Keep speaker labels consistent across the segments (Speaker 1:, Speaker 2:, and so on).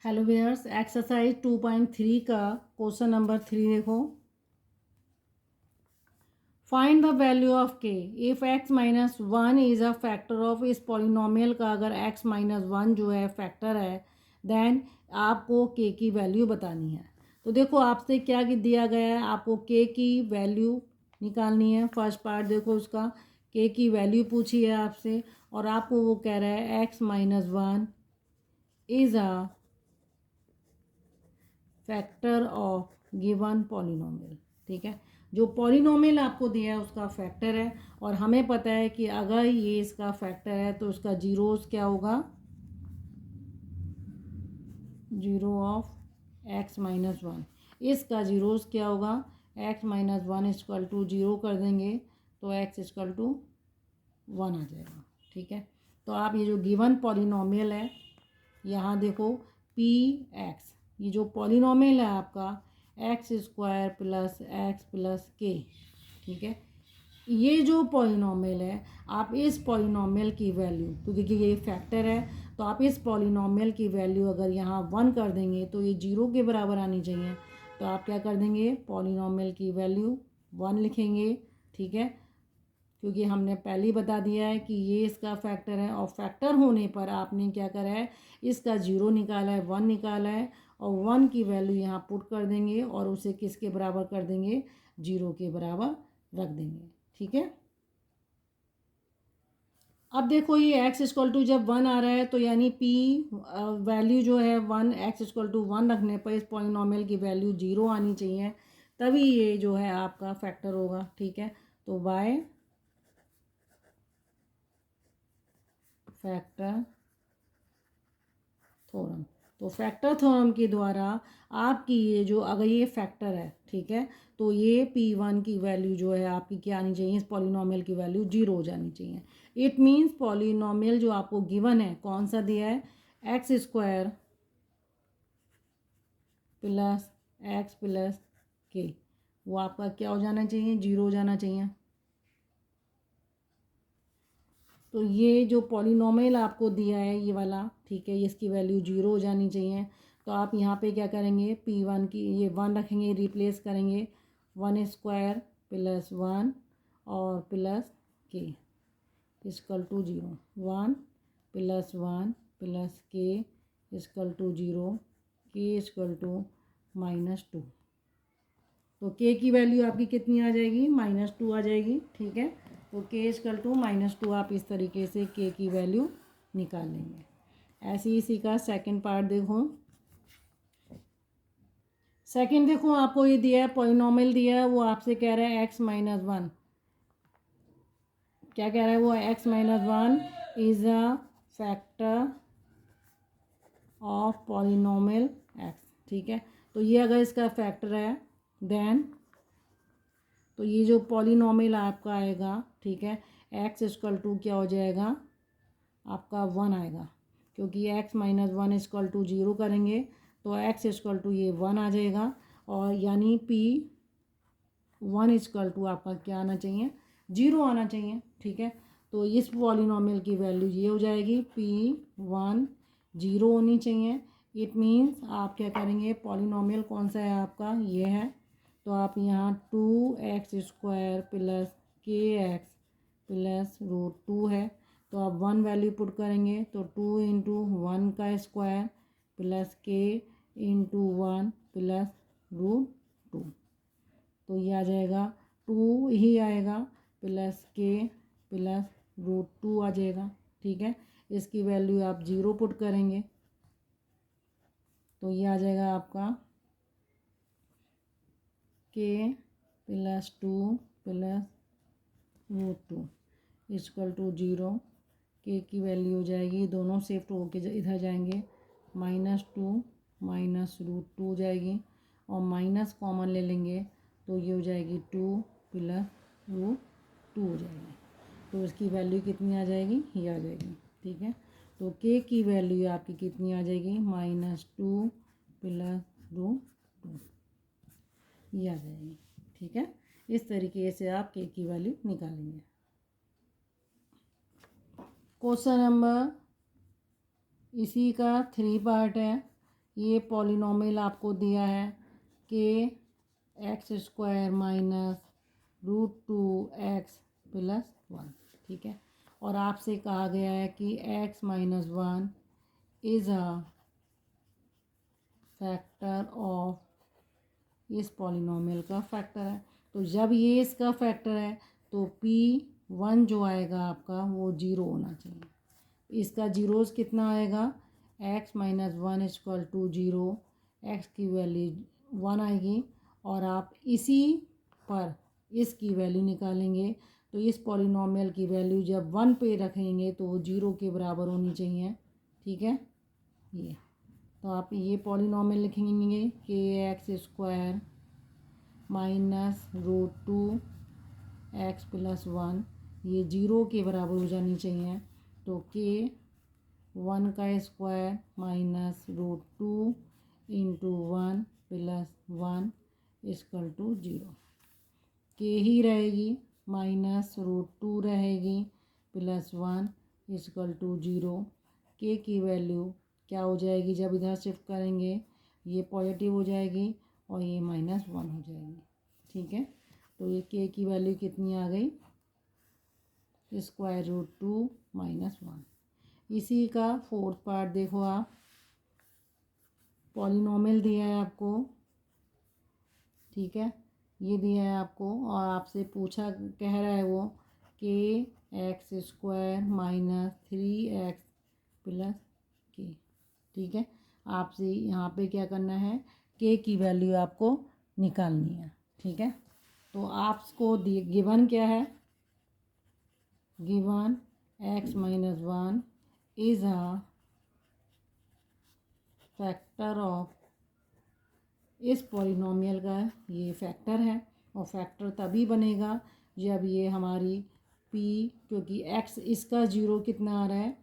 Speaker 1: Hello viewers, exercise 2.3 का question number 3 देखो। Find the value of के if x minus one is a factor of इस polynomial का। अगर x माइनस वन जो है फैक्टर है, देन आपको k की वैल्यू बतानी है। तो देखो आपसे क्या दिया गया है, आपको k की वैल्यू निकालनी है। फर्स्ट पार्ट देखो उसका, k की वैल्यू पूछी है आपसे और आपको वो कह रहा है x minus one is a factor of given polynomial. ठीक है, जो पॉलिनोमियल आपको दिया है उसका फैक्टर है और हमें पता है कि अगर ये इसका फैक्टर है तो उसका जीरोस क्या होगा, zero of x minus one. इसका जीरोस क्या होगा, x minus one equal to zero कर देंगे तो एक्स इक्वल टू वन आ जाएगा। ठीक है, तो आप ये जो गिवन पॉलिनोमियल है यहाँ देखो पी एक्स, ये जो पॉलिनोमियल है आपका x square plus x plus के। ठीक है, ये जो पॉलिनोमियल है आप इस पॉलिनोमियल की वैल्यू, क्योंकि ये फैक्टर है तो आप इस पॉलिनोमियल की वैल्यू अगर यहाँ वन कर देंगे तो ये जीरो के बराबर आनी चाहिए। तो आप क्या कर देंगे, पॉलिनोमियल की वैल्यू वन लिखेंगे। ठीक है, क्योंकि हमने पहले ही बता दिया है कि ये इसका फैक्टर है और फैक्टर होने पर आपने क्या करा है, इसका जीरो निकाला है, वन निकाला है और वन की वैल्यू यहाँ पुट कर देंगे और उसे किसके बराबर कर देंगे, जीरो के बराबर रख देंगे। ठीक है, अब देखो ये x इक्वल टू जब वन आ रहा है तो यानी p वैल्यू जो है one, x equal to one रखने पर इस पॉलिनोमियल की वैल्यू जीरो आनी चाहिए, तभी ये जो है आपका फैक्टर होगा। ठीक है, तो बाय फैक्टर थ्योरम, तो फैक्टर थ्योरम के द्वारा आपकी ये जो, अगर ये फैक्टर है, ठीक है, तो ये p1 की वैल्यू जो है आपकी क्या आनी चाहिए, इस पॉलिनोमियल की वैल्यू जीरो हो जानी चाहिए। इट मीन्स पॉलिनोमियल जो आपको गिवन है कौन सा दिया है, x square plus x plus के, वो आपका क्या हो जाना चाहिए, जीरो हो जाना चाहिए। तो ये जो पॉलिनोमियल आपको दिया है ये वाला, ठीक है, इसकी वैल्यू जीरो हो जानी चाहिए। तो आप यहाँ पे क्या करेंगे, पी वन की ये वन रखेंगे, रिप्लेस करेंगे, वन स्क्वायर प्लस वन और plus k equal to zero, one plus k equal to zero, k equal to minus two. तो के की वैल्यू आपकी कितनी आ जाएगी, माइनस टू आ जाएगी। ठीक है, तो के इक्वल टू माइनस टू, आप इस तरीके से के की वैल्यू निकाल लेंगे। ऐसे ही इसी का सेकंड पार्ट देखो। सेकंड देखो आपको ये दिया है, पॉलिनोमियल दिया है, वो आपसे कह रहा है एक्स माइनस वन, क्या कह रहा है वो, x minus one is a factor of polynomial x. ठीक है, तो ये अगर इसका फैक्टर है देन तो ये जो पॉलिनोमियल आपका आएगा, ठीक है, एक्स इक्वल टू क्या हो जाएगा आपका वन आएगा, क्योंकि x minus one equal to zero करेंगे तो एक्स इक्वल टू ये वन आ जाएगा और यानी पी वन इक्वल टू आपका क्या आना चाहिए, जीरो आना चाहिए। ठीक है, तो इस पॉलिनोमियल की वैल्यू ये हो जाएगी, पी वन जीरो होनी चाहिए। इट मीन्स आप क्या करेंगे, पॉलिनोमियल कौन सा है आपका, ये है, तो आप यहाँ two x square plus k x plus root two है, तो आप वन वैल्यू पुट करेंगे तो टू इंटू वन का square plus k into one plus root two, तो ये आ जाएगा टू ही आएगा प्लस के प्लस रूट टू आ जाएगा। ठीक है, इसकी वैल्यू आप जीरो पुट करेंगे तो ये आ जाएगा आपका k plus two plus root two equal to zero. K की वैल्यू हो जाएगी, दोनों शिफ्ट होके इधर जाएंगे, minus two minus root two हो जाएगी और माइनस कॉमन ले लेंगे तो ये हो जाएगी टू प्लस रूट टू हो जाएगी। तो इसकी वैल्यू कितनी आ जाएगी, ये आ जाएगी। ठीक है, तो के की वैल्यू आपकी कितनी आ जाएगी, minus two plus root two, ये आ जाएगी। ठीक है, इस तरीके से आप के की वैल्यू निकालेंगे। क्वेश्चन नंबर इसी का थ्री पार्ट है, ये पॉलिनोमियल आपको दिया है कि x square minus root 2x plus 1, ठीक है। और आपसे कहा गया है कि x minus 1 is a factor of, इस पॉलिनोमियल का फैक्टर है। तो जब ये इसका फैक्टर है तो p1 जो आएगा आपका वो 0 होना चाहिए। इसका जीरोस कितना आएगा, x minus 1 equal to 0, x की वैल्यू 1 आएगी। और आप इसी पर इसकी वैल्यू निकालेंगे तो इस पॉलिनोमियल की वैल्यू जब 1 पे रखेंगे तो वो 0 के बराबर होनी चाहिए, ठीक है। ये तो आप ये पॉलिनोमियल लिखेंगे कि x square minus root 2x plus 1 ये 0 के बराबर हो जानी चाहिए। तो के 1 का square minus root 2 into 1 plus 1 equal to 0। K ही रहेगी, माइनस रूट 2 रहेगी प्लस 1 इक्वल टू 0। के की वैल्यू क्या हो जाएगी, जब इधर शिफ्ट करेंगे ये पॉजिटिव हो जाएगी और ये माइनस 1 हो जाएगी, ठीक है। तो ये के की वैल्यू कितनी आ गई, स्क्वायर रूट 2 माइनस 1। इसी का फोर्थ पार्ट देखो आप, पॉलिनोमियल दिया है आपको, ठीक है, ये दिया है आपको और आपसे पूछा कह रहा है वो कि x square minus 3x plus के, ठीक है। आपसे यहाँ पे क्या करना है, के की वैल्यू आपको निकालनी है, ठीक है। तो आपको गिवन क्या है, given x minus 1 is a factor of, इस पॉलिनोमियल का ये फैक्टर है। और फैक्टर तभी बनेगा जब ये हमारी p, क्योंकि x इसका 0 कितना आ रहा है,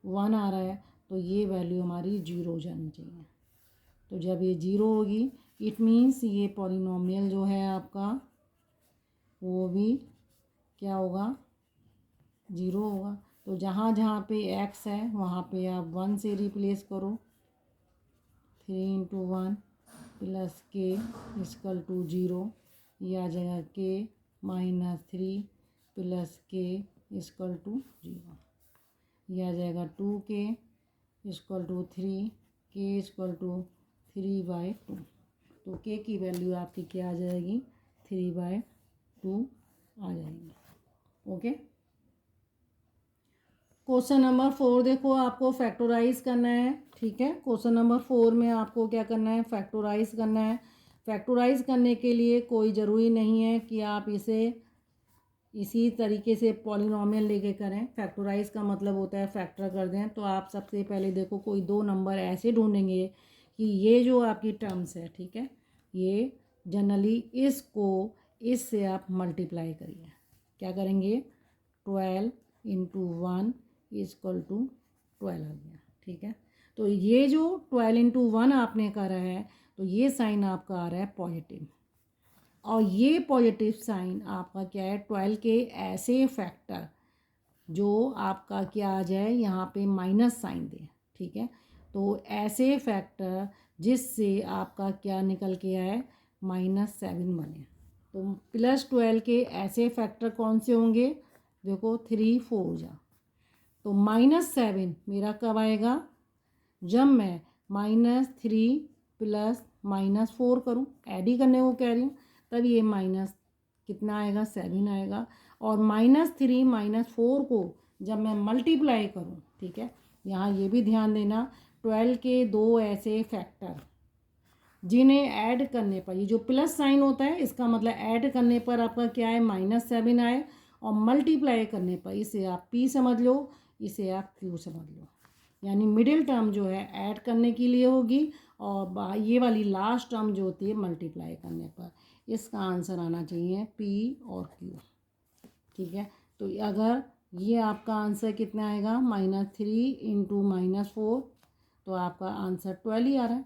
Speaker 1: 1 आ रहा है, तो ये वैल्यू हमारी 0 हो जानी चाहिए। तो जब ये 0 होगी इट मीन्स ये पॉलिनोमियल जो है आपका वो भी क्या होगा, 0 होगा। तो जहाँ जहाँ पे x है वहाँ पे आप 1 से रिप्लेस करो, 3 into 1 plus k equal to 0, ये आ जाएगा के minus 3 plus k equal to 0, ये आ जाएगा 2k इक्वल टू 3, के इक्वल टू 3/2। तो के की वैल्यू आपकी क्या आ जाएगी, 3/2 आ जाएगी, ओके। क्वेश्चन नंबर 4 देखो, आपको फैक्टराइज करना है, ठीक है। क्वेश्चन नंबर 4 में आपको क्या करना है, फैक्टराइज करना है। फैक्टराइज करने के लिए कोई ज़रूरी नहीं है कि आप इसे इसी तरीके से पॉलिनोमियल लेके करें। फैक्टराइज का मतलब होता है फैक्टर कर दें। तो आप सबसे पहले देखो कोई दो नंबर ऐसे ढूंढेंगे कि ये जो आपकी टर्म्स है, ठीक है, ये जनरली इसको इससे आप मल्टीप्लाई करिए। क्या करेंगे, 12 इंटू 1 इक्वल टू 12 आ गया, ठीक है। तो ये जो 12 इंटू 1 आपने करा है तो ये साइन आपका आ रहा है पॉजिटिव, और ये पॉजिटिव साइन आपका क्या है, 12 के ऐसे फैक्टर जो आपका क्या आ जाए, यहाँ पे माइनस साइन दे, ठीक है। तो ऐसे फैक्टर जिससे आपका क्या निकल के आए, -7 बने। तो +12 के ऐसे फैक्टर कौन से होंगे, देखो 3 4 जा, तो -7 मेरा कब आएगा, जब मैं -3 प्लस -4 करूँ, ऐड ही करने को कह रही हूँ, तब ये माइनस कितना आएगा, 7 आएगा। और -3 -4 को जब मैं मल्टीप्लाई करूँ, ठीक है, यहाँ ये भी ध्यान देना, 12 के दो ऐसे फैक्टर जिन्हें ऐड करने पर, ये जो प्लस साइन होता है इसका मतलब ऐड करने पर आपका क्या है, -7 आए, और मल्टीप्लाई करने पर इसे आप p समझ लो, इसे आप q समझ लो। यानी मिडिल टर्म जो है ऐड करने के लिए होगी और ये वाली लास्ट टर्म जो होती है मल्टीप्लाई करने पर। इसका आंसर आना चाहिए p और q, ठीक है। तो अगर ये आपका आंसर कितना आएगा, -3 इंटू -4, तो आपका आंसर 12 ही आ रहा है,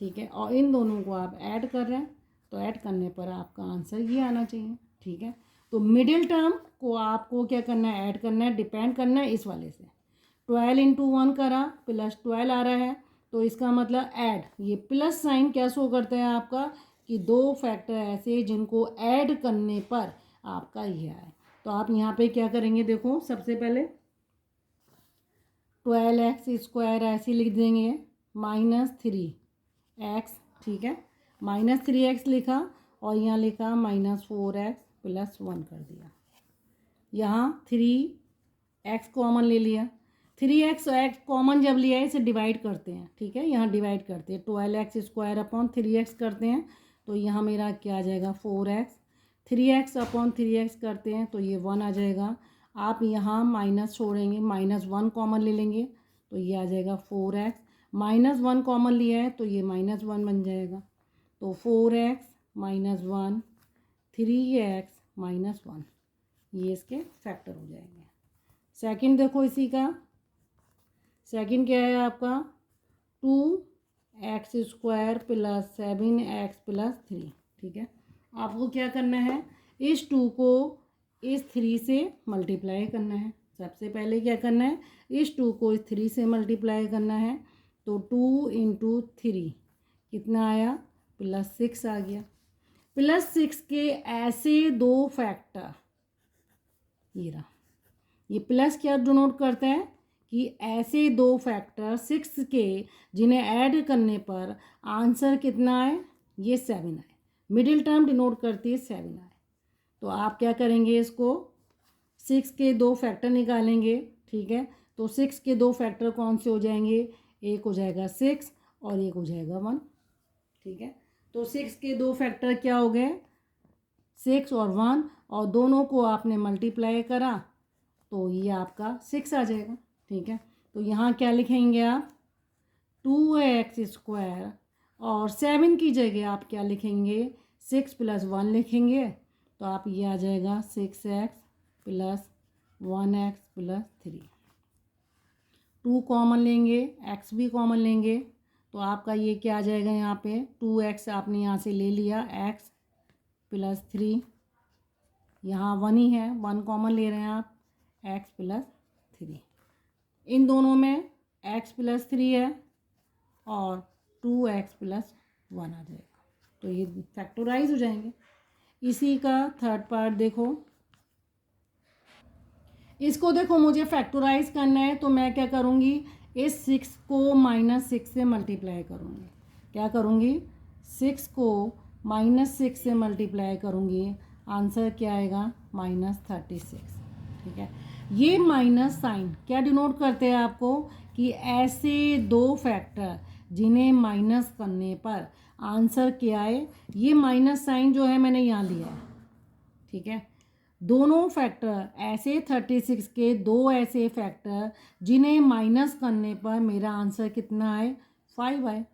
Speaker 1: ठीक है। और इन दोनों को आप ऐड कर रहे हैं तो ऐड करने पर आपका आंसर ये आना चाहिए, ठीक है। तो मिडिल टर्म को आपको क्या करना है, ऐड करना है, डिपेंड करना है इस वाले से। 12 इंटू 1 करा +12 आ रहा है, तो इसका मतलब ऐड, ये प्लस साइन क्या शो करता है आपका कि दो फैक्टर ऐसे जिनको ऐड करने पर आपका ये आए। तो आप यहाँ पे क्या करेंगे, देखो सबसे पहले 12x² ऐसे लिख देंगे -3x, ठीक है, -3x लिखा और यहाँ लिखा -4x + 1 कर दिया। यहाँ 3x कॉमन ले लिया, 3x x कॉमन जब लिया है इसे डिवाइड करते हैं, ठीक है, यहाँ डिवाइड करते हैं 12x² / 3x करते हैं तो यहाँ मेरा क्या आ जाएगा 4x, 3x / 3x करते हैं तो ये 1 आ जाएगा। आप यहाँ माइनस छोड़ेंगे, -1 कॉमन ले लेंगे तो ये आ जाएगा 4x, -1 कॉमन लिया है तो ये -1 बन जाएगा। तो 4x - 1 3x - 1, ये इसके फैक्टर हो जाएंगे। सेकंड देखो इसी का, सेकंड क्या है आपका 2x² + 7x + 3, ठीक है। आपको क्या करना है, इस 2 को इस 3 से मल्टीप्लाई करना है। सबसे पहले क्या करना है, इस 2 को इस 3 से मल्टीप्लाई करना है। तो 2 × 3 कितना आया, +6 आ गया। +6 के ऐसे दो फैक्टर, ये रहा, ये प्लस क्या डिनोट करता है कि ऐसे दो फैक्टर 6 के जिन्हें ऐड करने पर आंसर कितना आए, ये 7 आए। मिडिल टर्म डिनोट करती है 7 आए। तो आप क्या करेंगे, इसको 6 के दो फैक्टर निकालेंगे, ठीक है। तो 6 के दो फैक्टर कौन से हो जाएंगे, एक हो जाएगा 6 और एक हो जाएगा 1, ठीक है। तो 6 के दो फैक्टर क्या हो गए, 6 और 1, और दोनों को आपने मल्टीप्लाई करा तो ये आपका 6 आ जाएगा, ठीक है। तो यहाँ क्या लिखेंगे आप 2x² और 7 की जगह आप क्या लिखेंगे 6 + 1 लिखेंगे तो आप ये आ जाएगा 6x + 1x + 3। 2 कॉमन लेंगे, x भी कॉमन लेंगे तो आपका ये क्या आ जाएगा, यहाँ पे 2x आपने यहाँ से ले लिया, x + 3, यहाँ 1 ही है, 1 कॉमन ले रहे हैं आप, x + 3। इन दोनों में x + 3 है और 2x + 1 आ जाएगा। तो ये फैक्टराइज हो जाएंगे। इसी का थर्ड पार्ट देखो, इसको देखो मुझे फैक्टराइज करना है तो मैं क्या करूँगी, इस 6 को -6 से मल्टीप्लाई करूँगी। क्या करूँगी, 6 को -6 से मल्टीप्लाई करूँगी, आंसर क्या आएगा -36, ठीक है। ये माइनस साइन क्या डिनोट करते हैं आपको कि ऐसे दो फैक्टर जिन्हें माइनस करने पर आंसर क्या आए, ये माइनस साइन जो है मैंने यहाँ लिया है, ठीक है। दोनों फैक्टर ऐसे 36 के दो ऐसे फैक्टर जिन्हें माइनस करने पर मेरा आंसर कितना आए, 5 आए,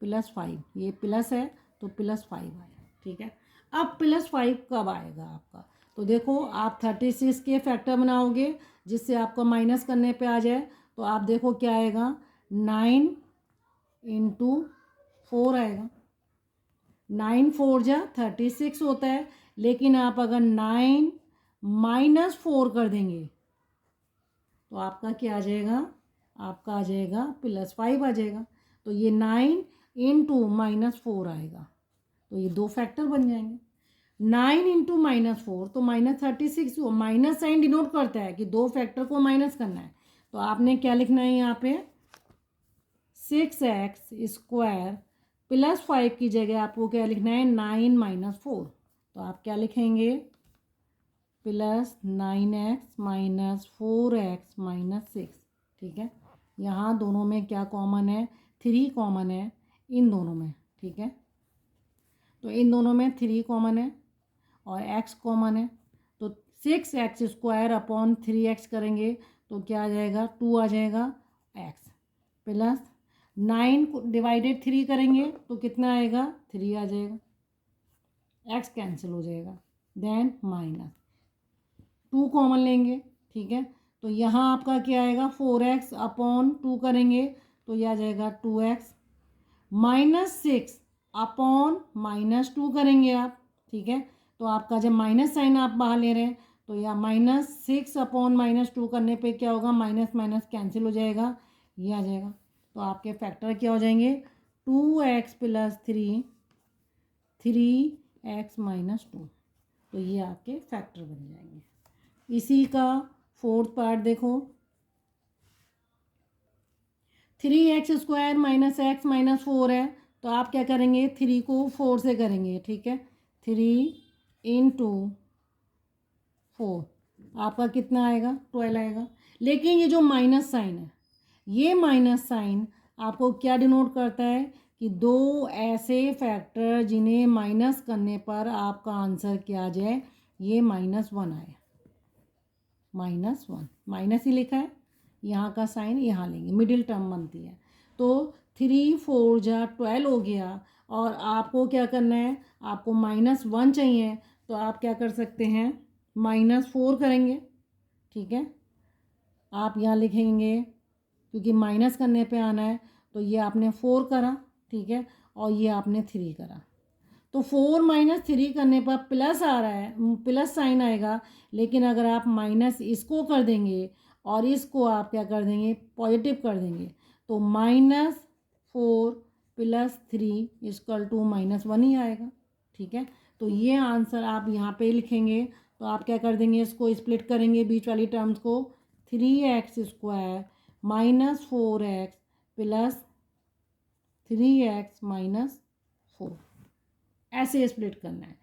Speaker 1: +5, ये प्लस है तो +5 आए, ठीक है। अब +5 कब आएगा आपका, तो देखो आप 36 के फैक्टर बनाओगे जिससे आपको माइनस करने पे आ जाए तो आप देखो क्या आएगा 9 × 4 आएगा। 9 × 4 = 36 होता है, लेकिन आप अगर 9 - 4 कर देंगे तो आपका क्या आ जाएगा, आपका आ जाएगा +5 आ जाएगा। तो ये 9 × -4 आएगा, तो ये दो फैक्टर बन जाएंगे। 9 × -4 तो -36, माइनस साइन डिनोट करता है कि दो फैक्टर को माइनस करना है। तो आपने क्या लिखना है यहाँ पे 6x² + 5 की जगह आपको क्या लिखना है 9 - 4। तो आप क्या लिखेंगे +9x - 4x - 6, ठीक है। यहाँ दोनों में क्या कॉमन है, 3 कॉमन है इन दोनों में, ठीक है। तो इन दोनों में 3 कॉमन है और x कॉमन है, तो 6x² / 3x करेंगे तो क्या आ जाएगा 2 आ जाएगा, x प्लस 9 / 3 करेंगे तो कितना आएगा 3 आ जाएगा, x कैंसिल हो जाएगा, देन -2 कॉमन लेंगे, ठीक है। तो यहाँ आपका क्या आएगा 4x / 2 करेंगे तो यह आ जाएगा 2x, -6 / -2 करेंगे आप, ठीक है। तो आपका जब माइनस साइन आप बाहर ले रहे हैं तो यह -6 / -2 करने पे क्या होगा, माइनस माइनस कैंसिल हो जाएगा, ये आ जाएगा। तो आपके फैक्टर क्या हो जाएंगे 2x प्लस 3x माइनस 2। तो ये आपके फैक्टर बन जाएंगे। इसी का फोर्थ पार्ट देखो 3x² माइनस x माइनस 4 है, तो आप क्या करेंगे 3 को 4 से करेंगे, ठीक है। 3 इंटू 4 आपका कितना आएगा 12 आएगा। लेकिन ये जो माइनस साइन है, ये माइनस साइन आपको क्या डिनोट करता है कि दो ऐसे फैक्टर जिन्हें माइनस करने पर आपका आंसर क्या आ जाए, ये -1 आए। -1 माइनस ही लिखा है, यहाँ का साइन यहाँ लेंगे, मिडिल टर्म बनती है। तो 3 4 जा 12 हो गया, और आपको क्या करना है, आपको -1 चाहिए, तो आप क्या कर सकते हैं -4 करेंगे, ठीक है। आप यहाँ लिखेंगे क्योंकि माइनस करने पे आना है, तो ये आपने 4 करा, ठीक है, और ये आपने 3 करा। तो 4 - 3 करने पर प्लस आ रहा है, प्लस साइन आएगा। लेकिन अगर आप माइनस इसको कर देंगे और इसको आप क्या कर देंगे पॉजिटिव कर देंगे, तो -4 प्लस 3 इक्वल टू -1 ही आएगा, ठीक है। तो ये आंसर आप यहाँ पे लिखेंगे। तो आप क्या कर देंगे, इसको स्प्लिट करेंगे बीच वाली टर्म्स को, 3x² minus 4x plus 3x minus 4, ऐसे स्प्लिट करना है।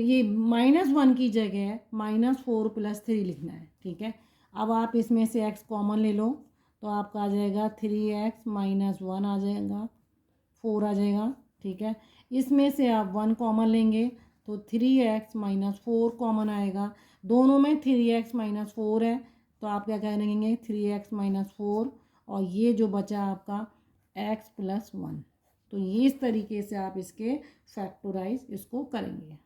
Speaker 1: ये -1 की जगह -4 प्लस 3 लिखना है, ठीक है। अब आप इसमें से x कॉमन ले लो, तो आपका आ जाएगा 3x माइनस 1 आ जाएगा, 4 आ जाएगा, ठीक है। इसमें से आप 1 कॉमन लेंगे तो 3x माइनस 4 कॉमन आएगा। दोनों में 3x माइनस 4 है, तो आप क्या करेंगे 3x माइनस 4, और ये जो बचा आपका x प्लस 1। तो ये इस तरीके से आप इसके फैक्टराइज इसको करेंगे।